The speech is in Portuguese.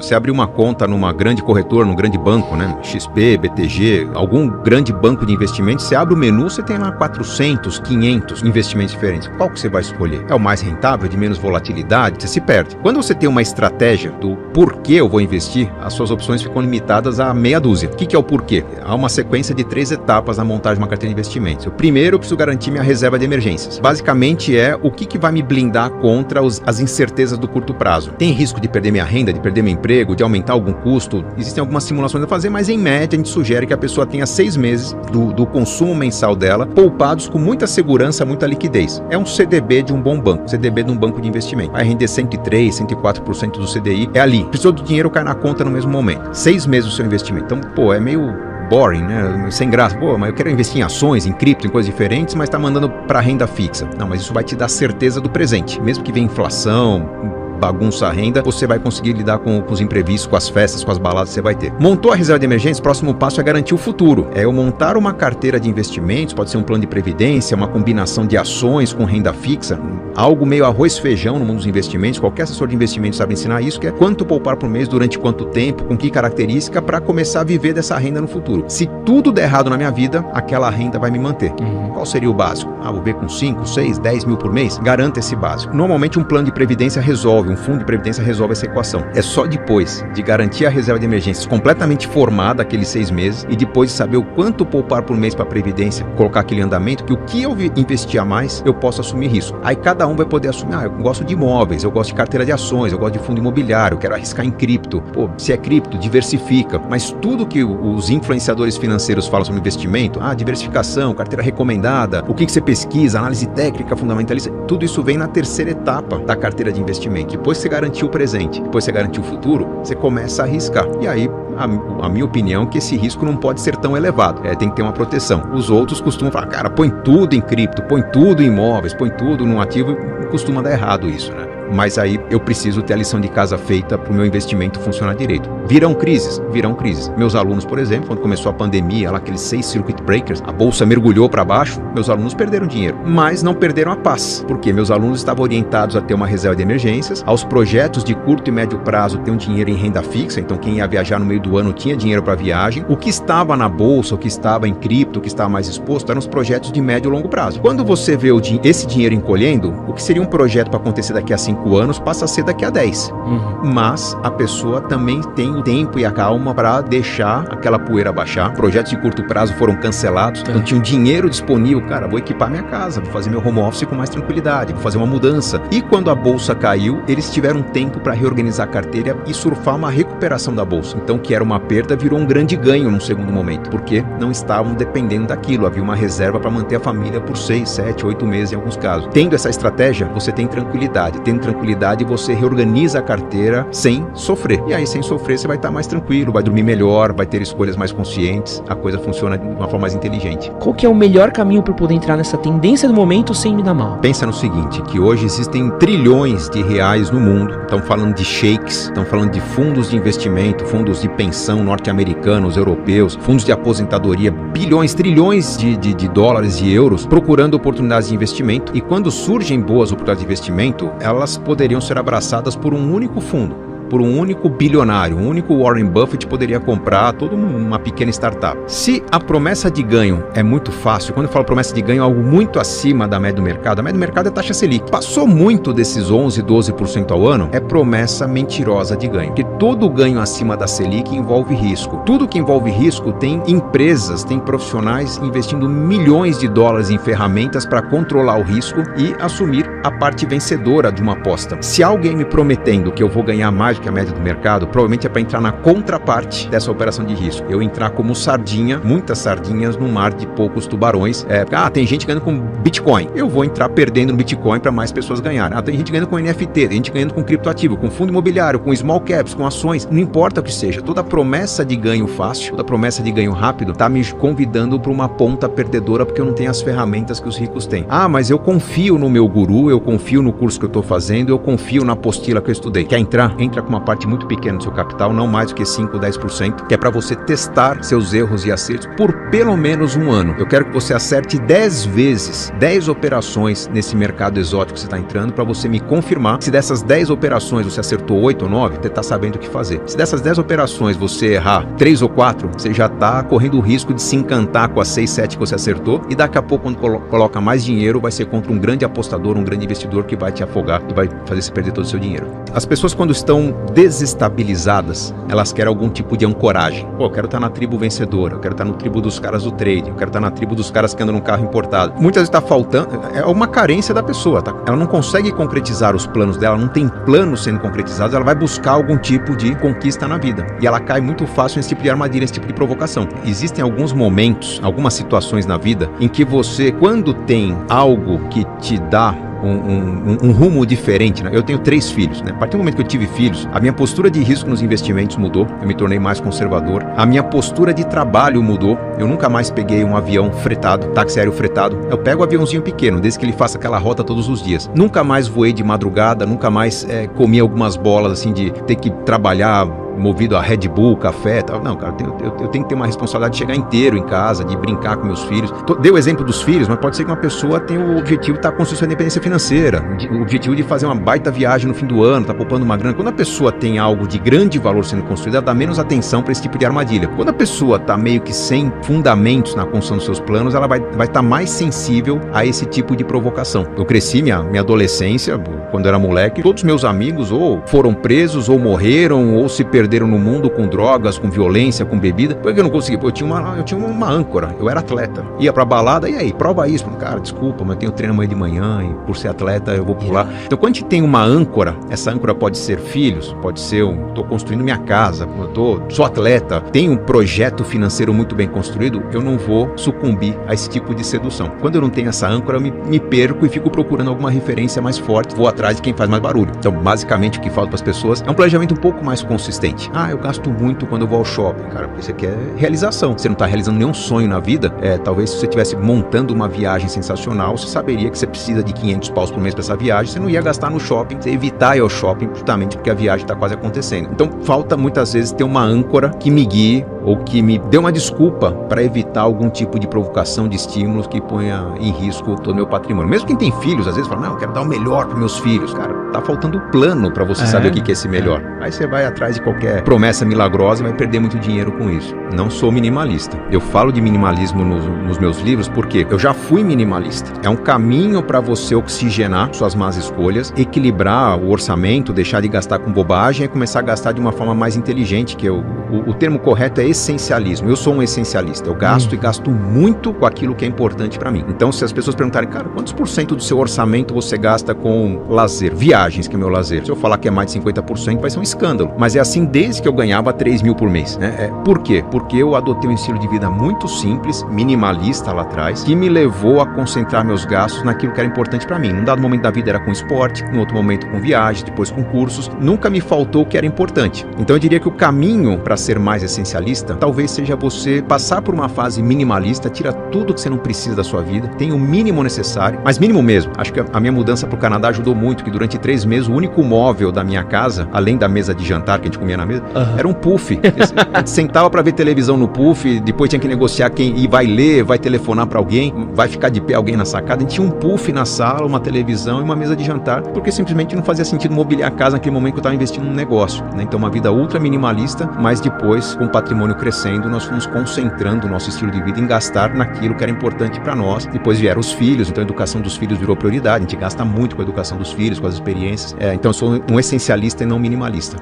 você abrir uma conta numa grande corretora, num grande banco, né? XP, BTG, algum grande banco de investimentos, você abre o menu, você tem lá 400, 500 investimentos diferentes. Qual que você vai escolher? É o mais rentável, de menos volatilidade? Você se perde. Quando você tem uma estratégia do porquê eu vou investir, as suas opções ficam limitadas a meia dúzia. O que é o porquê? Há uma sequência de 3 etapas na montagem de uma carteira de investimentos. O primeiro, eu preciso garantir minha reserva de emergências. Basicamente é o que vai me blindar contra as incertezas do curto prazo. Tem risco de perder minha renda, de perder meu emprego, de aumentar algum custo? Existem algumas simulações a fazer, mas em média a gente sugere que a pessoa tenha 6 meses do consumo mensal dela poupados com muita segurança, muita liquidez. É um CDB de um bom banco, CDB de um banco de investimento. Vai render 103, 104% do CDI, é ali. Precisou do dinheiro, cai na conta no mesmo momento. 6 meses do seu investimento. Então, é meio boring, né? Sem graça. Mas eu quero investir em ações, em cripto, em coisas diferentes, mas tá mandando para renda fixa. Não, mas isso vai te dar certeza do presente. Mesmo que venha inflação, bagunça a renda, você vai conseguir lidar com os imprevistos, com as festas, com as baladas que você vai ter. Montou a reserva de emergência, o próximo passo é garantir o futuro. É eu montar uma carteira de investimentos, pode ser um plano de previdência, uma combinação de ações com renda fixa, algo meio arroz e feijão no mundo dos investimentos. Qualquer assessor de investimentos sabe ensinar isso, que é quanto poupar por mês, durante quanto tempo, com que característica, para começar a viver dessa renda no futuro. Se tudo der errado na minha vida, aquela renda vai me manter. Qual seria o básico? Vou ver com 5, 6, 10 mil por mês? Garanta esse básico. Normalmente um plano de previdência resolve, um fundo de previdência resolve essa equação. É só depois de garantir a reserva de emergências completamente formada, aqueles 6 meses, e depois de saber o quanto poupar por mês para a previdência, colocar aquele andamento, que o que eu investir a mais, eu posso assumir risco. Aí cada um vai poder assumir, eu gosto de imóveis, eu gosto de carteira de ações, eu gosto de fundo imobiliário, eu quero arriscar em cripto. Se é cripto, diversifica. Mas tudo que os influenciadores financeiros falam sobre investimento, diversificação, carteira recomendada, o que você pesquisa, análise técnica, fundamentalista, tudo isso vem na terceira etapa da carteira de investimento. Depois você garantiu o presente, depois você garantiu o futuro, você começa a arriscar. E aí, a minha opinião é que esse risco não pode ser tão elevado. Tem que ter uma proteção. Os outros costumam falar, cara, põe tudo em cripto, põe tudo em imóveis, põe tudo num ativo, e costuma dar errado isso, né? Mas aí eu preciso ter a lição de casa feita para o meu investimento funcionar direito. Virão crises? Virão crises. Meus alunos, por exemplo, quando começou a pandemia, lá aqueles 6 circuit breakers, a bolsa mergulhou para baixo, meus alunos perderam dinheiro, mas não perderam a paz, porque meus alunos estavam orientados a ter uma reserva de emergências, aos projetos de curto e médio prazo ter um dinheiro em renda fixa, então quem ia viajar no meio do ano tinha dinheiro para viagem. O que estava na bolsa, o que estava em cripto, o que estava mais exposto, eram os projetos de médio e longo prazo. Quando você vê esse dinheiro encolhendo, o que seria um projeto para acontecer daqui a 5 anos passa a ser daqui a 10. Mas a pessoa também tem o tempo e a calma para deixar aquela poeira baixar. Projetos de curto prazo foram cancelados, então tinha um dinheiro disponível, cara, vou equipar minha casa, vou fazer meu home office com mais tranquilidade, vou fazer uma mudança. E quando a bolsa caiu, eles tiveram tempo para reorganizar a carteira e surfar uma recuperação da bolsa. Então, que era uma perda, virou um grande ganho num segundo momento, porque não estavam dependendo daquilo, havia uma reserva para manter a família por 6, 7, 8 meses em alguns casos. Tendo essa estratégia, você tem tranquilidade. Tendo tranquilidade, você reorganiza a carteira sem sofrer. E aí, sem sofrer, você vai estar mais tranquilo, vai dormir melhor, vai ter escolhas mais conscientes, a coisa funciona de uma forma mais inteligente. Qual que é o melhor caminho para poder entrar nessa tendência do momento sem me dar mal? Pensa no seguinte, que hoje existem trilhões de reais no mundo, estão falando de shakes, estão falando de fundos de investimento, fundos de pensão norte-americanos, europeus, fundos de aposentadoria, bilhões, trilhões de dólares e euros, procurando oportunidades de investimento, e quando surgem boas oportunidades de investimento, elas poderiam ser abraçadas por um único fundo, por um único bilionário, um único Warren Buffett poderia comprar toda uma pequena startup. Se a promessa de ganho é muito fácil, quando eu falo promessa de ganho, é algo muito acima da média do mercado, a média do mercado é taxa Selic. Passou muito desses 11, 12% ao ano, é promessa mentirosa de ganho. Porque todo ganho acima da Selic envolve risco. Tudo que envolve risco tem empresas, tem profissionais investindo milhões de dólares em ferramentas para controlar o risco e assumir a parte vencedora de uma aposta. Se alguém me prometendo que eu vou ganhar mais que a média do mercado, provavelmente é para entrar na contraparte dessa operação de risco. Eu entrar como sardinha, muitas sardinhas no mar de poucos tubarões. Tem gente ganhando com Bitcoin. Eu vou entrar perdendo no Bitcoin para mais pessoas ganharem. Tem gente ganhando com NFT, tem gente ganhando com criptoativo, com fundo imobiliário, com small caps, com ações. Não importa o que seja. Toda promessa de ganho fácil, toda promessa de ganho rápido, tá me convidando para uma ponta perdedora porque eu não tenho as ferramentas que os ricos têm. Mas eu confio no meu guru, eu confio no curso que eu estou fazendo, eu confio na apostila que eu estudei. Quer entrar? Entra com uma parte muito pequena do seu capital, não mais do que 5, 10%, que é para você testar seus erros e acertos por pelo menos um ano. Eu quero que você acerte 10 vezes, 10 operações nesse mercado exótico que você está entrando, para você me confirmar se dessas 10 operações você acertou 8 ou 9, você está sabendo que fazer. Se dessas 10 operações você errar 3 ou 4, você já está correndo o risco de se encantar com as 6, 7 que você acertou, e daqui a pouco, quando coloca mais dinheiro, vai ser contra um grande apostador, um grande investidor que vai te afogar e vai fazer você perder todo o seu dinheiro. As pessoas, quando estão desestabilizadas, elas querem algum tipo de ancoragem. Pô, eu quero estar na tribo vencedora, eu quero estar no tribo dos caras do trade, eu quero estar na tribo dos caras que andam num carro importado. Muitas vezes está faltando, é uma carência da pessoa, tá? Ela não consegue concretizar os planos dela, não tem planos sendo concretizados, ela vai buscar algum tipo de conquista na vida. E ela cai muito fácil nesse tipo de armadilha, nesse tipo de provocação. Existem alguns momentos, algumas situações na vida em que você, quando tem algo que te dá um rumo diferente, né? Eu tenho 3 filhos, né? A partir do momento que eu tive filhos, a minha postura de risco nos investimentos mudou, eu me tornei mais conservador, a minha postura de trabalho mudou, eu nunca mais peguei um avião fretado, táxi aéreo fretado, eu pego um aviãozinho pequeno, desde que ele faça aquela rota todos os dias. Nunca mais voei de madrugada, nunca mais comi algumas bolas assim de ter que trabalhar movido a Red Bull, café e tal. Não, cara, eu tenho que ter uma responsabilidade de chegar inteiro em casa, de brincar com meus filhos. Dei o exemplo dos filhos, mas pode ser que uma pessoa tenha o objetivo de estar construindo sua independência financeira, o objetivo de fazer uma baita viagem no fim do ano, tá poupando uma grana. Quando a pessoa tem algo de grande valor sendo construído, ela dá menos atenção para esse tipo de armadilha. Quando a pessoa tá meio que sem fundamentos na construção dos seus planos, ela vai estar mais sensível a esse tipo de provocação. Eu cresci minha adolescência, quando eu era moleque, todos meus amigos ou foram presos, ou morreram, ou se perderam no mundo com drogas, com violência, com bebida. Por que eu não consegui? Eu tinha uma âncora, eu era atleta. Ia pra balada, e aí, prova isso. Cara, desculpa, mas eu tenho treino amanhã de manhã e por ser atleta eu vou pular. Então, quando a gente tem uma âncora, essa âncora pode ser filhos, pode ser tô construindo minha casa, sou atleta, tenho um projeto financeiro muito bem construído, eu não vou sucumbir a esse tipo de sedução. Quando eu não tenho essa âncora, eu me perco e fico procurando alguma referência mais forte, vou atrás de quem faz mais barulho. Então, basicamente, o que falta para as pessoas é um planejamento um pouco mais consistente. Eu gasto muito quando eu vou ao shopping, cara, porque você quer realização. Você não está realizando nenhum sonho na vida. Talvez se você estivesse montando uma viagem sensacional, você saberia que você precisa de 500 paus por mês para essa viagem, você não ia gastar no shopping, você ia evitar ir ao shopping justamente porque a viagem está quase acontecendo. Então, falta muitas vezes ter uma âncora que me guie ou que me dê uma desculpa para evitar algum tipo de provocação de estímulos que ponha em risco todo o meu patrimônio. Mesmo quem tem filhos, às vezes fala, não, eu quero dar o melhor para meus filhos. Cara, tá faltando plano para você saber o que é esse melhor. Aí você vai atrás de qualquer promessa milagrosa e vai perder muito dinheiro com isso. Não sou minimalista. Eu falo de minimalismo nos meus livros porque eu já fui minimalista. É um caminho para você oxigenar suas más escolhas, equilibrar o orçamento, deixar de gastar com bobagem e começar a gastar de uma forma mais inteligente, que o termo correto é essencialismo. Eu sou um essencialista. Eu gasto e gasto muito com aquilo que é importante para mim. Então, se as pessoas perguntarem, cara, quantos por cento do seu orçamento você gasta com lazer? Viagens, que é meu lazer. Se eu falar que é mais de 50%, vai ser um escândalo. Mas é assim desde que eu ganhava 3 mil por mês, né? Por quê? Porque eu adotei um estilo de vida muito simples, minimalista lá atrás, que me levou a concentrar meus gastos naquilo que era importante para mim. Num dado momento da vida era com esporte, num outro momento com viagens, depois com cursos. Nunca me faltou o que era importante. Então eu diria que o caminho para ser mais essencialista talvez seja você passar por uma fase minimalista, tira tudo que você não precisa da sua vida, tem o mínimo necessário, mas mínimo mesmo. Acho que a minha mudança para o Canadá ajudou muito, que durante 3 meses o único móvel da minha casa, além da mesa de jantar que a gente comia na mesa, era um puff. A gente sentava para ver televisão no puff, depois tinha que negociar quem vai ler, vai telefonar para alguém, vai ficar de pé alguém na sacada. A gente tinha um puff na sala, uma televisão e uma mesa de jantar, porque simplesmente não fazia sentido mobiliar a casa naquele momento que eu estava investindo num negócio, né? Então uma vida ultra minimalista, mas depois, com o patrimônio crescendo, nós fomos concentrando o nosso estilo de vida em gastar naquilo que era importante para nós. Depois vieram os filhos, então a educação dos filhos virou prioridade, a gente gasta muito com a educação dos filhos, com as experiências. Então eu sou um essencialista e não minimalista.